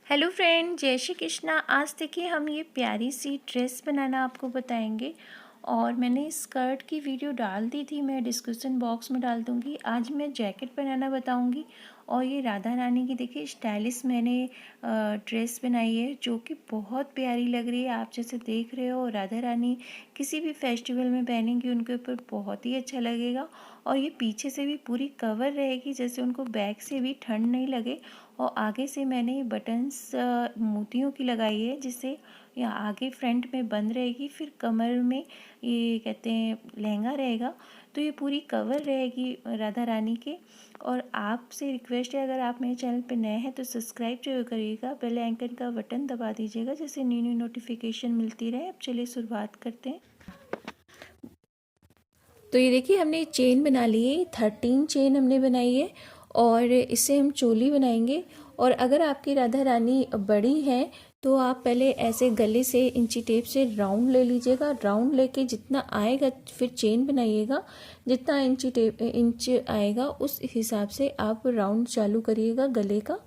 Hello friend, जय श्री कृष्णा। आज देखिए हम ये प्यारी सी ड्रेस बनाना आपको बताएंगे। और मैंने स्कर्ट की वीडियो डाल दी थी, मैं डिस्क्रिप्शन बॉक्स में डाल दूँगी। आज मैं जैकेट बनाना बताऊँगी। और ये राधा रानी की देखिए स्टाइलिश मैंने ड्रेस बनाई है, जो कि बहुत प्यारी लग रही है। आप जैसे देख रहे हो, राधा रानी किसी भी फेस्टिवल में पहनेंगी उनके ऊपर बहुत ही अच्छा लगेगा। और ये पीछे से भी पूरी कवर रहेगी, जैसे उनको बैक से भी ठंड नहीं लगे। और आगे से मैंने बटन्स मोतियों की लगाई है, जिससे यहाँ आगे फ्रंट में बंद रहेगी। फिर कमर में ये कहते हैं लहंगा रहेगा। तो ये पूरी कवर रहेगी राधा रानी के। और आपसे रिक्वेस्ट है, अगर आप मेरे चैनल पे नए हैं तो सब्सक्राइब जरूर करिएगा, बेल आइकन का बटन दबा दीजिएगा, जिससे न्यू न्यू नोटिफिकेशन मिलती रहे। अब चलिए शुरुआत करते हैं। तो ये देखिए हमने चेन बना ली है, 13 चेन हमने बनाई है। और इससे हम चोली बनाएंगे। और अगर आपकी राधा रानी बड़ी है तो आप पहले ऐसे गले से इंची टेप से राउंड ले लीजिएगा। राउंड लेके जितना आएगा फिर चेन बनाइएगा। जितना इंच आएगा उस हिसाब से आप राउंड चालू करिएगा गले का।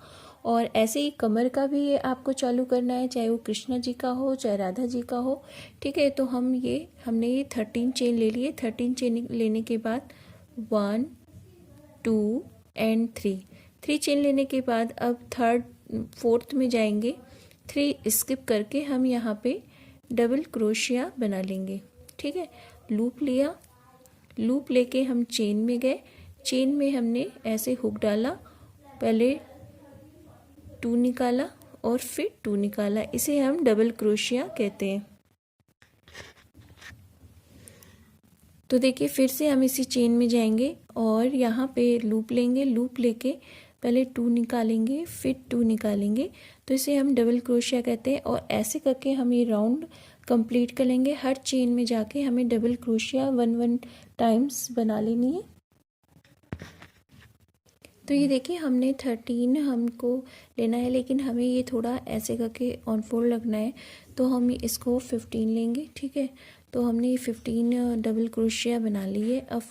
और ऐसे ही कमर का भी आपको चालू करना है, चाहे वो कृष्णा जी का हो चाहे राधा जी का हो। ठीक है, तो हमने ये 13 चेन ले लिए। 13 चेन लेने के बाद 1 2 एंड 3 चेन लेने के बाद अब फोर्थ में जाएंगे। 3 स्किप करके हम यहाँ पे डबल क्रोशिया बना लेंगे। ठीक है, लूप लिया, लूप लेके हम चेन में गए। चेन में हमने ऐसे हुक डाला, पहले 2 निकाला और फिर 2 निकाला। इसे हम डबल क्रोशिया कहते हैं। तो देखिए फिर से हम इसी चेन में जाएंगे और यहाँ पे लूप लेंगे। लूप लेके पहले 2 निकालेंगे फिर 2 निकालेंगे। तो इसे हम डबल क्रोशिया कहते हैं। और ऐसे करके हम ये राउंड कंप्लीट कर लेंगे। हर चेन में जाके हमें डबल क्रोशिया 1 टाइम्स बना लेनी है। तो ये देखिए हमने 13 हमको लेना है, लेकिन हमें ये थोड़ा ऐसे करके ऑन फोल्ड लगना है, तो हम इसको 15 लेंगे। ठीक है, तो हमने 15 डबल क्रोशिया बना ली है। अब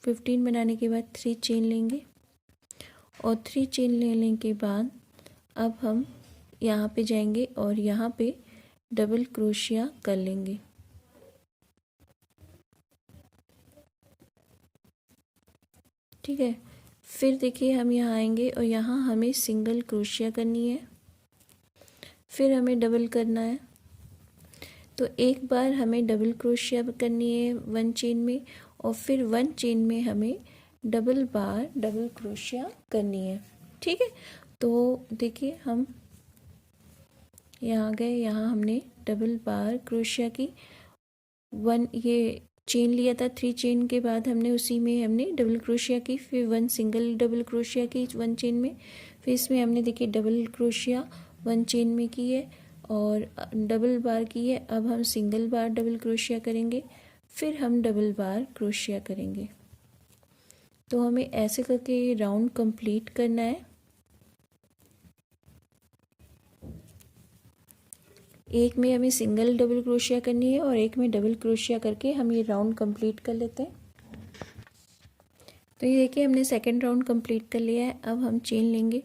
15 बनाने के बाद 3 चेन लेंगे। और 3 चेन लेने के बाद अब हम यहाँ पे जाएंगे और यहाँ पे डबल क्रोशिया कर लेंगे। ठीक है, फिर देखिए हम यहाँ आएंगे और यहाँ हमें सिंगल क्रोशिया करनी है, फिर हमें डबल करना है। तो एक बार हमें डबल क्रोशिया करनी है 1 चेन में, और फिर 1 चेन में हमें डबल क्रोशिया करनी है। ठीक है, तो देखिए हम यहाँ गए, यहाँ हमने डबल बार क्रोशिया की। 1 ये चेन लिया था, 3 चेन के बाद हमने उसी में हमने डबल क्रोशिया की, फिर 1 सिंगल डबल क्रोशिया की 1 चेन में। फिर इसमें हमने देखिए डबल क्रोशिया 1 चेन में की है और डबल बार की है। अब हम सिंगल बार डबल क्रोशिया करेंगे, फिर हम डबल बार क्रोशिया करेंगे। तो हमें ऐसे करके राउंड कंप्लीट करना है। एक में हमें सिंगल डबल क्रोशिया करनी है और एक में डबल क्रोशिया करके हम ये राउंड कंप्लीट कर लेते हैं। तो ये देखिए हमने सेकंड राउंड कंप्लीट कर लिया है। अब हम चेन लेंगे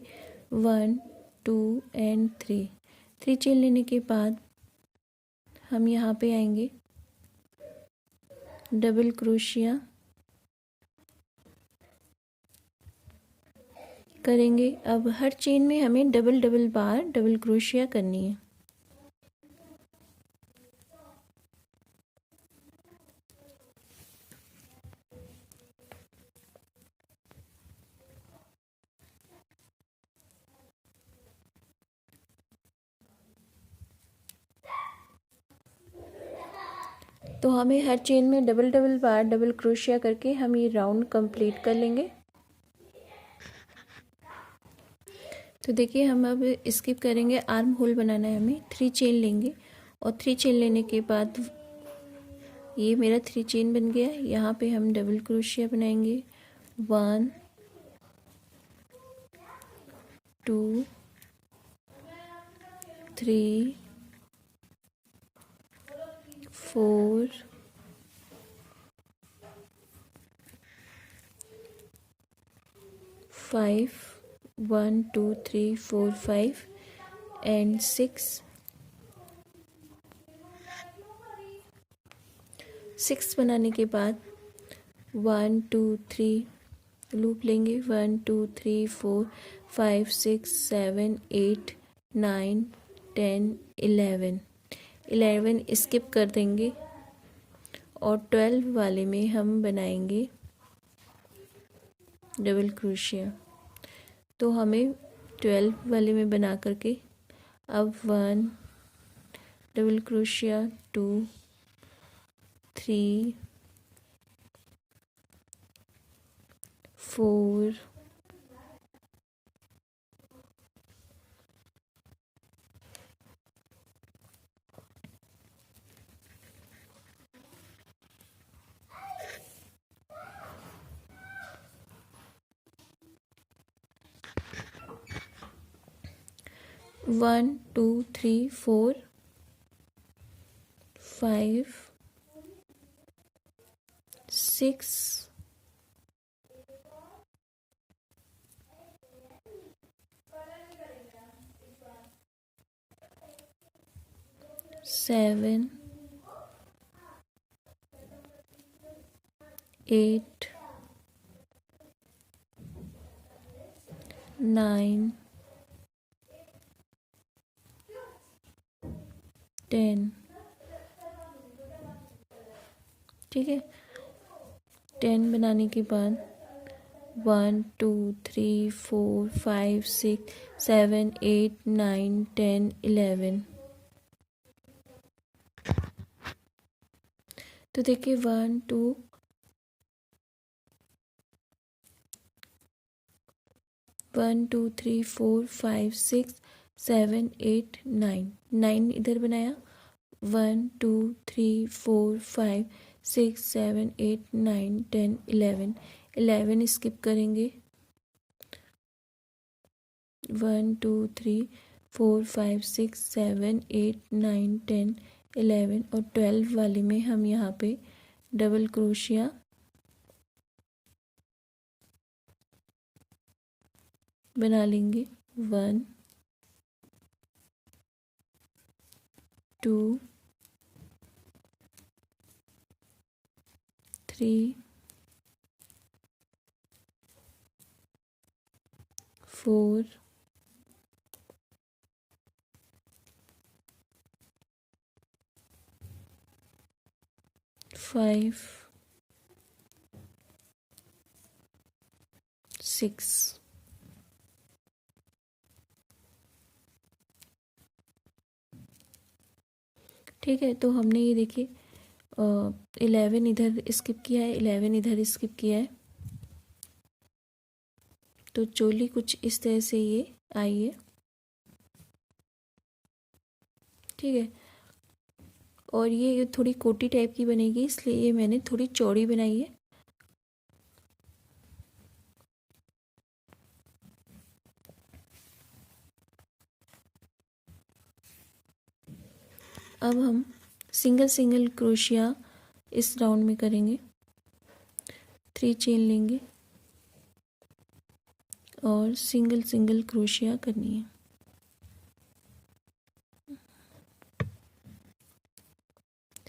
1 2 एंड 3 चेन लेने के बाद हम यहाँ पे आएंगे, डबल क्रोशिया करेंगे। अब हर चेन में हमें डबल बार डबल क्रोशिया करनी है। तो हमें हर चेन में डबल बार डबल क्रोशिया करके हम ये राउंड कंप्लीट कर लेंगे। तो देखिए हम अब स्किप करेंगे, आर्म होल बनाना है हमें। 3 चेन लेंगे और 3 चेन लेने के बाद ये मेरा 3 चेन बन गया। यहाँ पे हम डबल क्रोशिया बनाएंगे 1 2 3 4 5 1 2 3 4 5 एंड 6 बनाने के बाद 1 2 3 लूप लेंगे, 1 2 3 4 5 6 7 8 9 10 11 स्किप कर देंगे और 12 वाले में हम बनाएंगे डबल क्रोशिया। तो हमें 12 वाले में बना करके अब 1 डबल क्रोशिया, 2 3 4 1 2 3 4 5 6 7 8 9 10। ठीक है, 10 बनाने के बाद 1 2 3 4 5 6 7 8 9 10 11। तो देखिए 1 2 1 2 3 4 5 6 7 8 9 इधर बनाया, 1 2 3 4 5 6 7 8 9 10 11 स्किप करेंगे, 1 2 3 4 5 6 7 8 9 10 11 और 12 वाले में हम यहाँ पे डबल क्रोशिया बना लेंगे, 1 2 3 4 5 6। ठीक है, तो हमने ये देखिए 11 इधर स्किप किया है, 11 इधर स्किप किया है। तो चोली कुछ इस तरह से ये आई है। ठीक है, और ये थोड़ी कोटी टाइप की बनेगी, इसलिए ये मैंने थोड़ी चौड़ी बनाई है। अब हम सिंगल क्रोशिया इस राउंड में करेंगे, 3 चेन लेंगे और सिंगल क्रोशिया करनी है।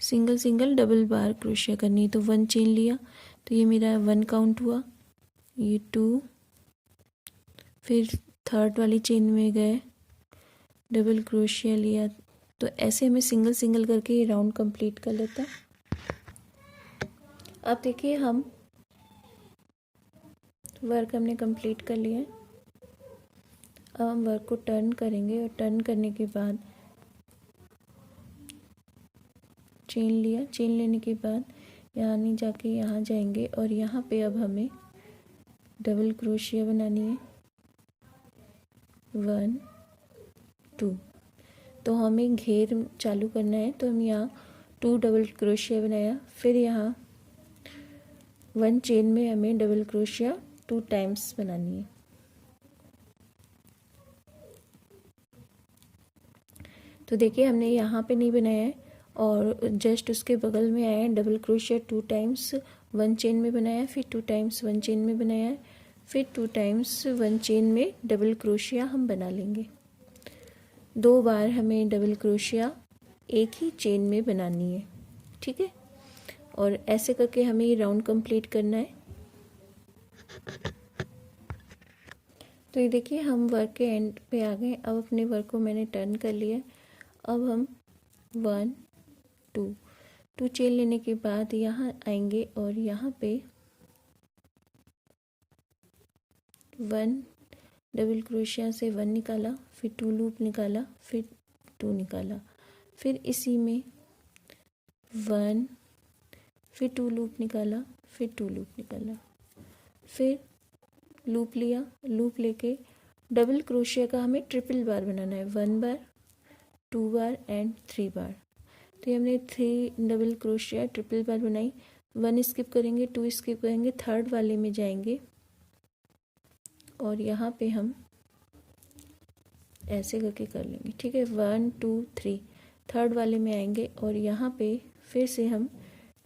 सिंगल डबल बार क्रोशिया करनी है। तो 1 चेन लिया, तो ये मेरा 1 काउंट हुआ, ये 2, फिर थर्ड वाली चेन में गए, डबल क्रोशिया लिया। तो ऐसे हमें सिंगल करके ये राउंड कंप्लीट कर लेता है। अब देखिए हम वर्क हमने कंप्लीट कर लिया है। अब हम वर्क को टर्न करेंगे और टर्न करने के बाद चेन लिया, चेन लेने के बाद यहाँ नहीं जाके यहाँ जाएंगे और यहाँ पे अब हमें डबल क्रोशिया बनानी है, 1 2। तो हमें घेर चालू करना है, तो हम यहाँ 2 डबल क्रोशिया बनाया, फिर यहाँ 1 चेन में हमें डबल क्रोशिया 2 टाइम्स बनानी है। तो देखिए हमने यहाँ पे नहीं बनाया है और जस्ट उसके बगल में आया है डबल क्रोशिया 2 टाइम्स 1 चेन में बनाया, फिर 2 टाइम्स 1 चेन में बनाया है, फिर 2 टाइम्स 1 चेन में डबल क्रोशिया हम बना लेंगे। 2 बार हमें डबल क्रोशिया एक ही चेन में बनानी है, ठीक है। और ऐसे करके हमें ये राउंड कंप्लीट करना है। तो ये देखिए हम वर्क के एंड पे आ गए। अब अपने वर्क को मैंने टर्न कर लिया। अब हम 1 2 चेन लेने के बाद यहाँ आएंगे और यहाँ पे 1 डबल क्रोशिया से 1 निकाला, फिर 2 लूप निकाला, फिर 2 निकाला, फिर इसी में 1, फिर 2 लूप निकाला, फिर 2 लूप निकाला, फिर लूप लिया, लूप लेके डबल क्रोशिया का हमें ट्रिपल बार बनाना है। 1 बार, 2 बार एंड 3 बार। तो हमने 3 डबल क्रोशिया ट्रिपल बार बनाई। 1 स्किप करेंगे, 2 स्किप करेंगे, थर्ड वाले में जाएंगे और यहाँ पे हम ऐसे करके कर लेंगे, ठीक है। 1 2 3 थर्ड वाले में आएंगे और यहाँ पे फिर से हम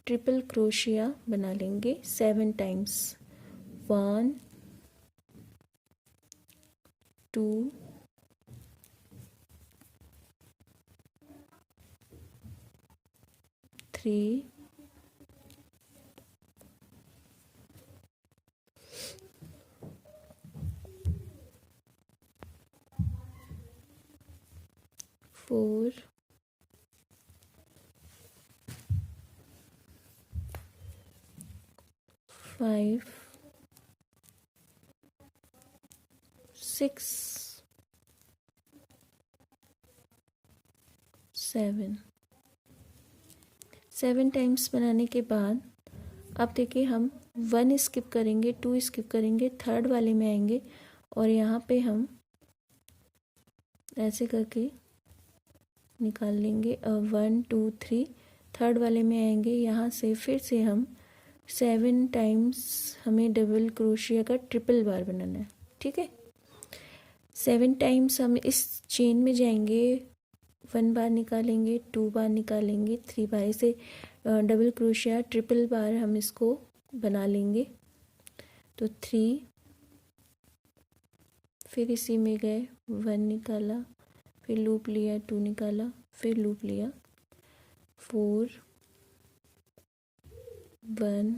ट्रिपल क्रोशिया बना लेंगे 7 टाइम्स। 1 2 3 4 5 6 7 टाइम्स बनाने के बाद अब देखिए हम 1 स्किप करेंगे, 2 स्किप करेंगे, थर्ड वाले में आएंगे और यहाँ पे हम ऐसे करके निकाल लेंगे। 1 2 3 थर्ड वाले में आएंगे, यहाँ से फिर से हम 7 टाइम्स हमें डबल क्रोशिया का ट्रिपल बार बनाना है, ठीक है। 7 टाइम्स हम इस चेन में जाएंगे, 1 बार निकालेंगे, 2 बार निकालेंगे, 3 बार, इसे डबल क्रोशिया ट्रिपल बार हम इसको बना लेंगे। तो 3, फिर इसी में गए, 1 निकाला, फिर लूप लिया, 2 निकाला, फिर लूप लिया, 4 1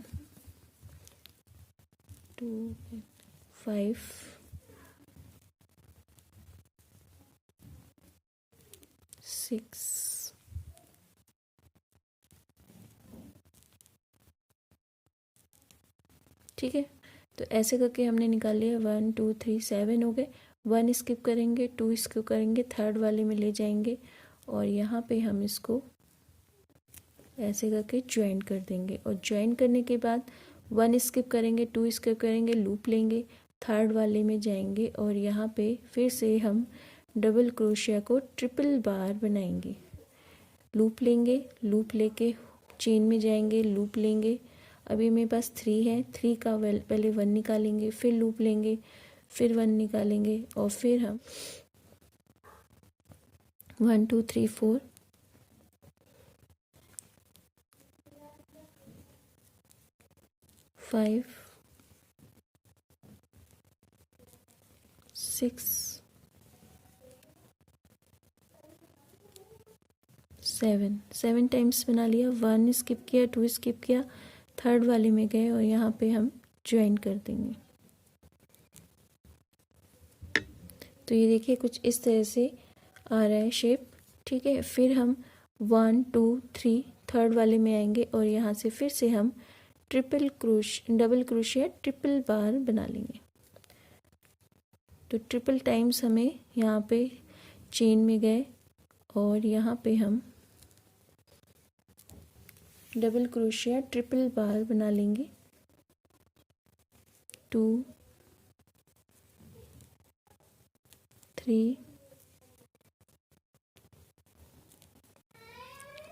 2 5 6 ठीक है। तो ऐसे करके हमने निकाल लिया। 1 2 3 7 हो गए। 1 स्किप करेंगे, 2 स्किप करेंगे, थर्ड वाले में ले जाएंगे और यहाँ पे हम इसको ऐसे करके ज्वाइन कर देंगे। और ज्वाइन करने के बाद 1 स्किप करेंगे, 2 स्किप करेंगे, लूप लेंगे, थर्ड वाले में जाएंगे और यहाँ पे फिर से हम डबल क्रोशिया को ट्रिपल बार बनाएंगे। लूप लेंगे, लूप लेके चेन में जाएंगे, लूप लेंगे। अभी मेरे पास 3 है, 3 का पहले 1 निकालेंगे, फिर लूप लेंगे, फिर 1 निकालेंगे और फिर हम 1 2 3 4 5 6 7 टाइम्स बना लिया। 1 स्किप किया, 2 स्किप किया, थर्ड वाले में गए और यहाँ पे हम ज्वाइन कर देंगे। तो ये देखिए कुछ इस तरह से आ रहा है शेप, ठीक है। फिर हम 1 2 3 थर्ड वाले में आएंगे और यहाँ से फिर से हम डबल क्रोशिया ट्रिपल बार बना लेंगे। तो ट्रिपल टाइम्स हमें यहाँ पे चेन में गए और यहाँ पे हम डबल क्रोशिया ट्रिपल बार बना लेंगे। 2 3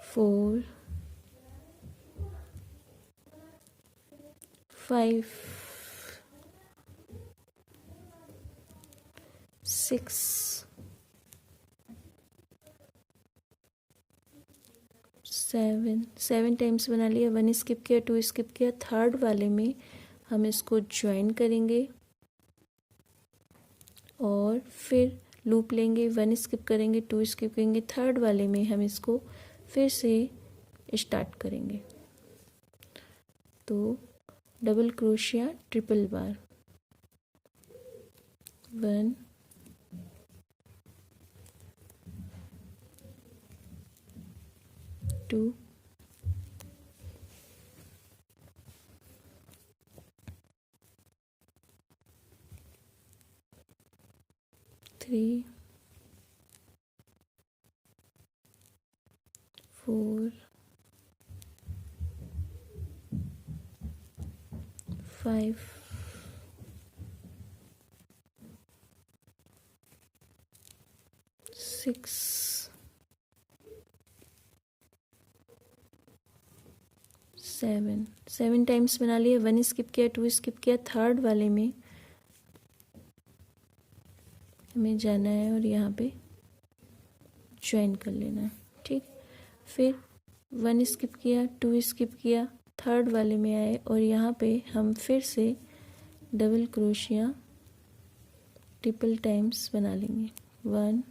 4 5 6 7 टाइम्स बना लिया। 1 स्किप किया, 2 स्किप किया, थर्ड वाले में हम इसको ज्वाइन करेंगे और फिर लूप लेंगे, 1 स्किप करेंगे, 2 स्किप करेंगे, थर्ड वाले में हम इसको फिर से स्टार्ट करेंगे। तो डबल क्रोशिया ट्रिपल बार, 1 2 3 4 5 6 7 टाइम्स बना लिया, 1 स्किप किया, 2 स्किप किया, थर्ड वाले में हमें जाना है और यहाँ पे ज्वाइन कर लेना है। ठीक, फिर 1 स्किप किया, 2 स्किप किया, थर्ड वाले में आए और यहाँ पे हम फिर से डबल क्रोशिया ट्रिपल टाइम्स बना लेंगे। 1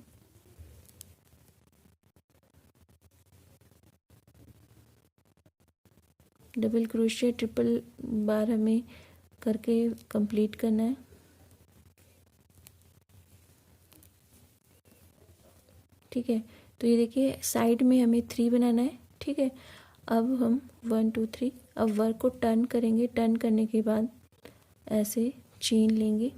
डबल क्रोशिया ट्रिपल बार हमें करके कंप्लीट करना है। ठीक है, तो ये देखिए साइड में हमें 3 बनाना है। ठीक है, अब हम 1 2 3 अब वर्क को टर्न करेंगे। टर्न करने के बाद ऐसे चेन लेंगे,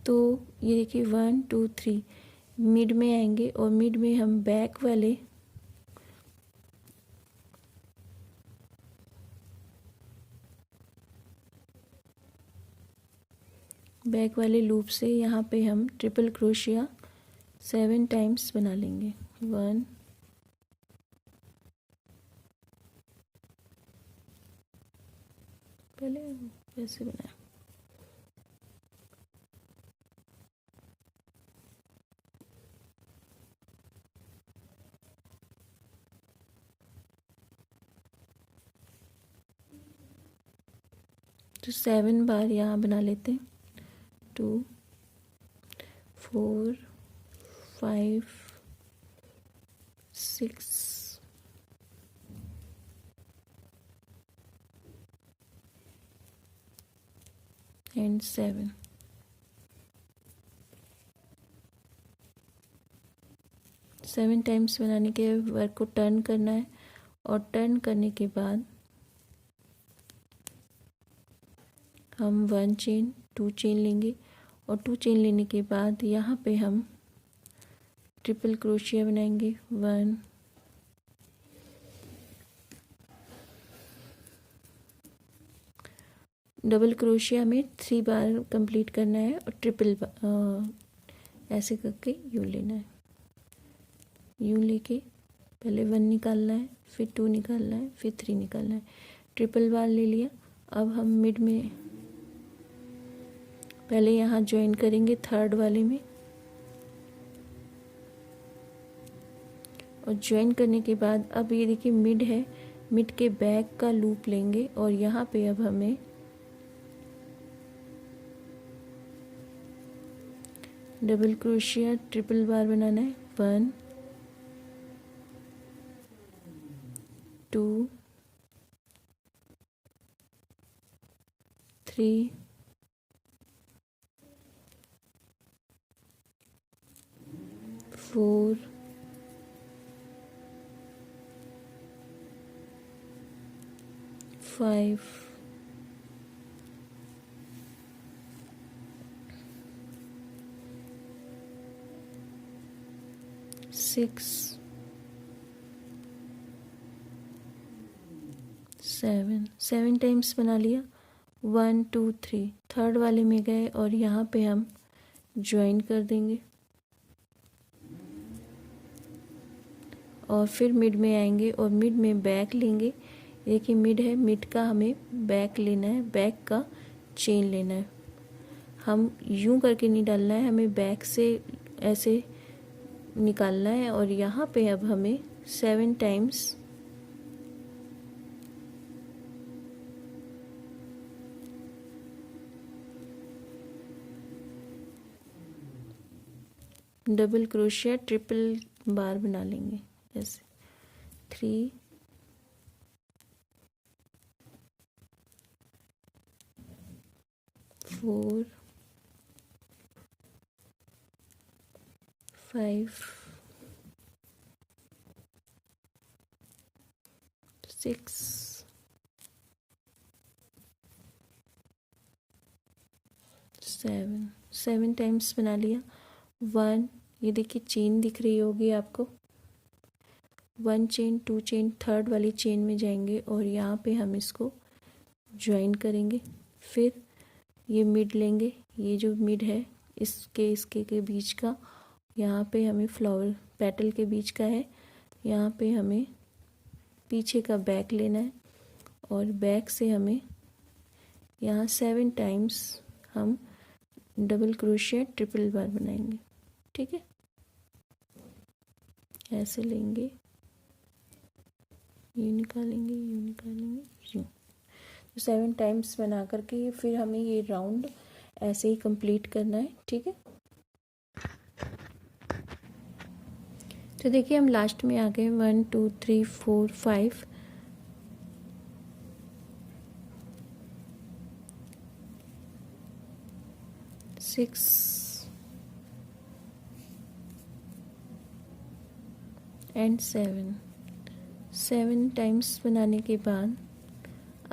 तो ये देखिए 1 2 3 मिड में आएंगे और मिड में हम बैक वाले लूप से यहाँ पे हम ट्रिपल क्रोशिया 7 टाइम्स बना लेंगे। 1 पहले वैसे बनाया, तो 7 बार यहाँ बना लेते हैं। 2 4 5 6 एंड 7। 7 टाइम्स बनाने के वर्क को टर्न करना है और टर्न करने के बाद हम 1 चेन 2 चेन लेंगे और 2 चेन लेने के बाद यहाँ पे हम ट्रिपल क्रोशिया बनाएंगे। 1 डबल क्रोशिया में 3 बार कंप्लीट करना है और ट्रिपल ऐसे करके यूँ लेना है। यूँ लेके पहले 1 निकालना है, फिर 2 निकालना है, फिर 3 निकालना है। ट्रिपल बार ले लिया। अब हम मिड में पहले यहाँ ज्वाइन करेंगे थर्ड वाले में और ज्वाइन करने के बाद अब ये देखिए मिड है, मिड के बैक का लूप लेंगे और यहाँ पे अब हमें डबल क्रोशिया ट्रिपल बार बनाना है। 1 2 3 4 5 6 7 टाइम्स बना लिया। 1 2 3 थर्ड वाले में गए और यहाँ पे हम ज्वाइन कर देंगे और फिर मिड में आएंगे और मिड में बैक लेंगे। देखिए मिड है, मिड का हमें बैक लेना है, बैक का चेन लेना है। हम यूं करके नहीं डालना है, हमें बैक से ऐसे निकालना है और यहाँ पे अब हमें 7 टाइम्स डबल क्रोशिया ट्रिपल बार बना लेंगे। जैसे 3 4 5 6 7 टाइम्स बना लिया। 1, ये देखिए चेन दिख रही होगी आपको, 1 चेन 2 चेन, थर्ड वाली चेन में जाएंगे और यहाँ पे हम इसको ज्वाइन करेंगे। फिर ये मिड लेंगे, ये जो मिड है इसके के बीच का, यहाँ पे हमें फ्लावर पेटल के बीच का है, यहाँ पे हमें पीछे का बैक लेना है और बैक से हमें यहाँ 7 टाइम्स हम डबल क्रोशिया ट्रिपल बार बनाएंगे। ठीक है, ऐसे लेंगे, ये निकालेंगे, ये निकालेंगे, यूँ। तो 7 टाइम्स बना करके फिर हमें ये राउंड ऐसे ही कंप्लीट करना है। ठीक है, तो देखिए हम लास्ट में आ गए। 1 2 3 4 5 6 एंड 7 टाइम्स बनाने के बाद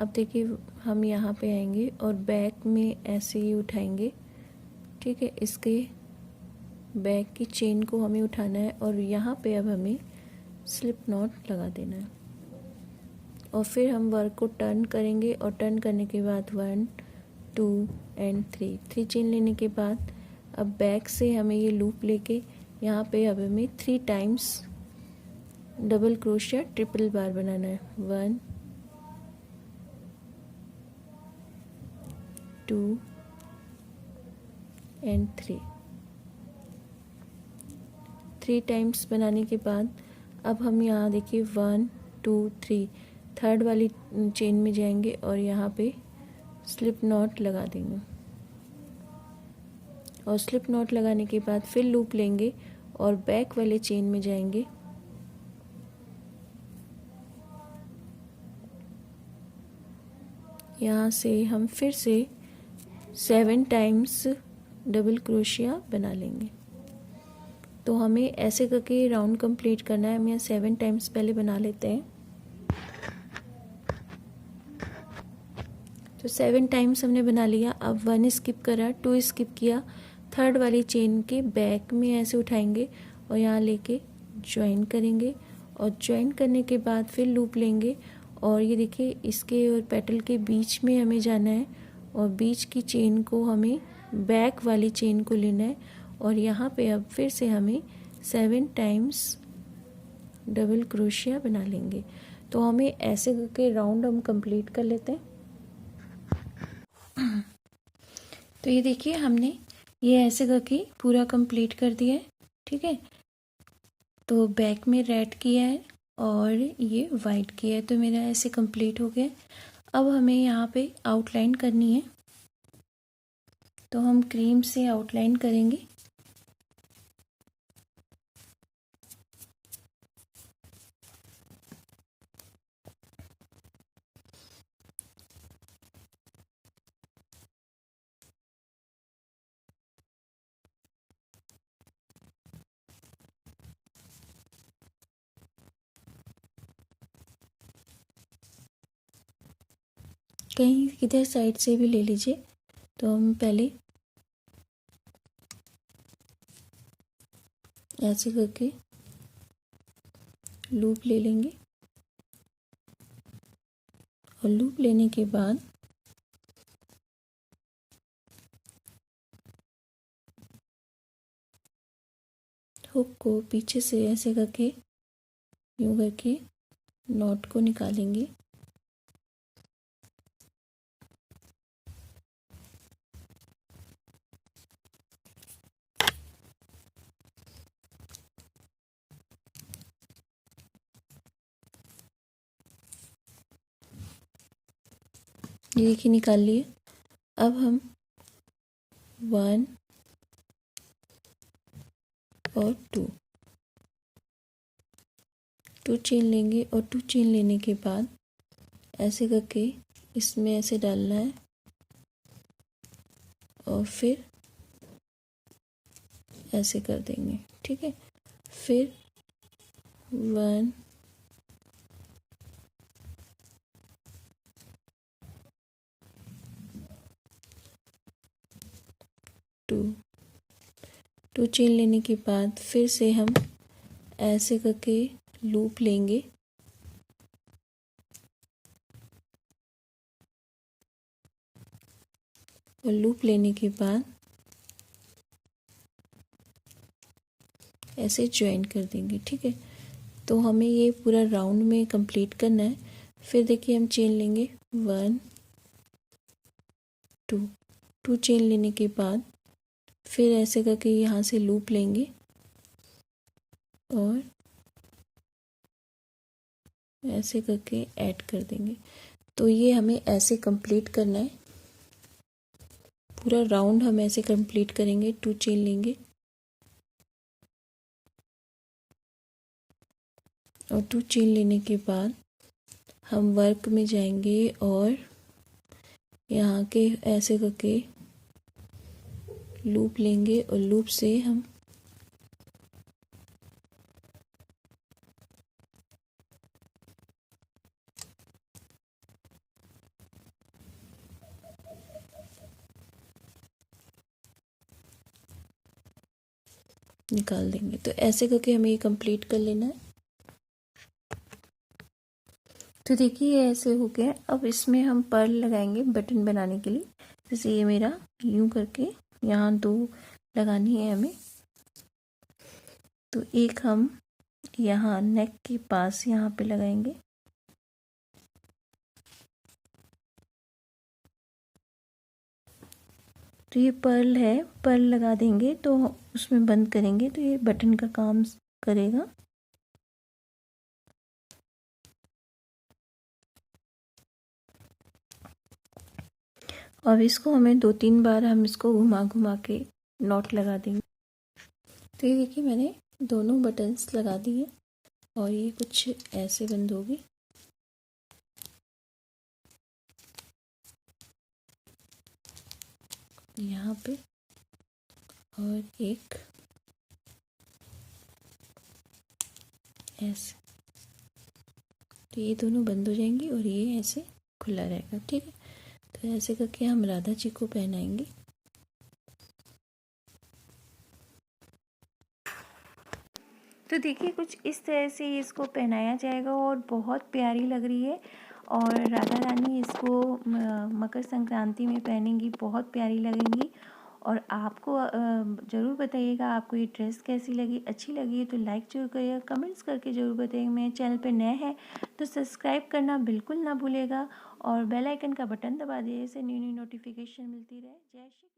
अब देखिए हम यहाँ पे आएंगे और बैक में ऐसे ही उठाएंगे। ठीक है, इसके बैक की चेन को हमें उठाना है और यहाँ पे अब हमें स्लिप नॉट लगा देना है और फिर हम वर्क को टर्न करेंगे और टर्न करने के बाद 1 2 एंड 3 चेन लेने के बाद अब बैक से हमें ये लूप लेके यहाँ पे अब हमें 3 टाइम्स डबल क्रोशिया ट्रिपल बार बनाना है। 1 2 एंड 3 टाइम्स बनाने के बाद अब हम यहाँ देखिए 1 2 3 थर्ड वाली चेन में जाएंगे और यहाँ पे स्लिप नॉट लगा देंगे और स्लिप नॉट लगाने के बाद फिर लूप लेंगे और बैक वाले चेन में जाएंगे। यहाँ से हम फिर से 7 टाइम्स डबल क्रोशिया बना लेंगे। तो हमें ऐसे करके राउंड कंप्लीट करना है। हम यहाँ 7 टाइम्स पहले बना लेते हैं। तो 7 टाइम्स हमने बना लिया। अब 1 स्किप करा, 2 स्किप किया, थर्ड वाली चेन के बैक में ऐसे उठाएंगे और यहाँ लेके ज्वाइन करेंगे और ज्वाइन करने के बाद फिर लूप लेंगे और ये देखिए इसके और पेटल के बीच में हमें जाना है और बीच की चेन को हमें बैक वाली चेन को लेना है और यहाँ पे अब फिर से हमें 7 टाइम्स डबल क्रोशिया बना लेंगे। तो हमें ऐसे करके राउंड हम कंप्लीट कर लेते हैं। तो ये देखिए हमने ये ऐसे करके पूरा कंप्लीट कर दिया है। ठीक है, तो बैक में रेड किया है और ये वाइट किया है, तो मेरा ऐसे कंप्लीट हो गया। अब हमें यहाँ पे आउटलाइन करनी है, तो हम क्रीम से आउटलाइन करेंगे। कहीं किधर साइड से भी ले लीजिए। तो हम पहले ऐसे करके लूप ले लेंगे और लूप लेने के बाद हुक को पीछे से ऐसे करके यूँ करके नॉट को निकालेंगे। ये देखिए निकाल लिए। अब हम 1 और 2 चेन लेंगे और 2 चेन लेने के बाद ऐसे करके इसमें ऐसे डालना है और फिर ऐसे कर देंगे, ठीक है। फिर 1 2 चेन लेने के बाद फिर से हम ऐसे करके लूप लेंगे और लूप लेने के बाद ऐसे ज्वाइन कर देंगे, ठीक है। तो हमें ये पूरा राउंड में कंप्लीट करना है। फिर देखिए हम चेन लेंगे 1 2 चेन लेने के बाद फिर ऐसे करके यहाँ से लूप लेंगे और ऐसे करके ऐड कर देंगे। तो ये हमें ऐसे कंप्लीट करना है, पूरा राउंड हम ऐसे कंप्लीट करेंगे। 2 चेन लेंगे और 2 चेन लेने के बाद हम वर्क में जाएंगे और यहाँ के ऐसे करके लूप लेंगे और लूप से हम निकाल देंगे। तो ऐसे करके हमें ये कंप्लीट कर लेना है। तो देखिए ये ऐसे हो गया। अब इसमें हम पर्ल लगाएंगे बटन बनाने के लिए। जैसे ये मेरा यूं करके यहाँ 2 लगानी है हमें। तो एक हम यहाँ नेक के पास यहाँ पे लगाएंगे तो ये पर्ल है, पर्ल लगा देंगे तो उसमें बंद करेंगे तो ये बटन का काम करेगा। और इसको हमें 2-3 बार हम इसको घुमा घुमा के नॉट लगा देंगे। तो ये देखिए मैंने दोनों बटन्स लगा दिए और ये कुछ ऐसे बंद होगी। यहाँ पे और एक ऐसे, तो ये दोनों बंद हो जाएंगी और ये ऐसे खुला रहेगा, ठीक है। तो ऐसे करके हम राधा जी को पहनाएंगे। तो देखिए कुछ इस तरह से इसको पहनाया जाएगा और बहुत प्यारी लग रही है। और राधा रानी इसको मकर संक्रांति में पहनेंगी, बहुत प्यारी लगेंगी। और आपको ज़रूर बताइएगा आपको ये ड्रेस कैसी लगी। अच्छी लगी तो लाइक जरूर करिएगा, कमेंट्स करके ज़रूर बताइएगा। मेरे चैनल पे नए हैं तो सब्सक्राइब करना बिल्कुल ना भूलेगा और बेल आइकन का बटन दबा दीजिए, इससे न्यू न्यू नोटिफिकेशन मिलती रहे। जय श्री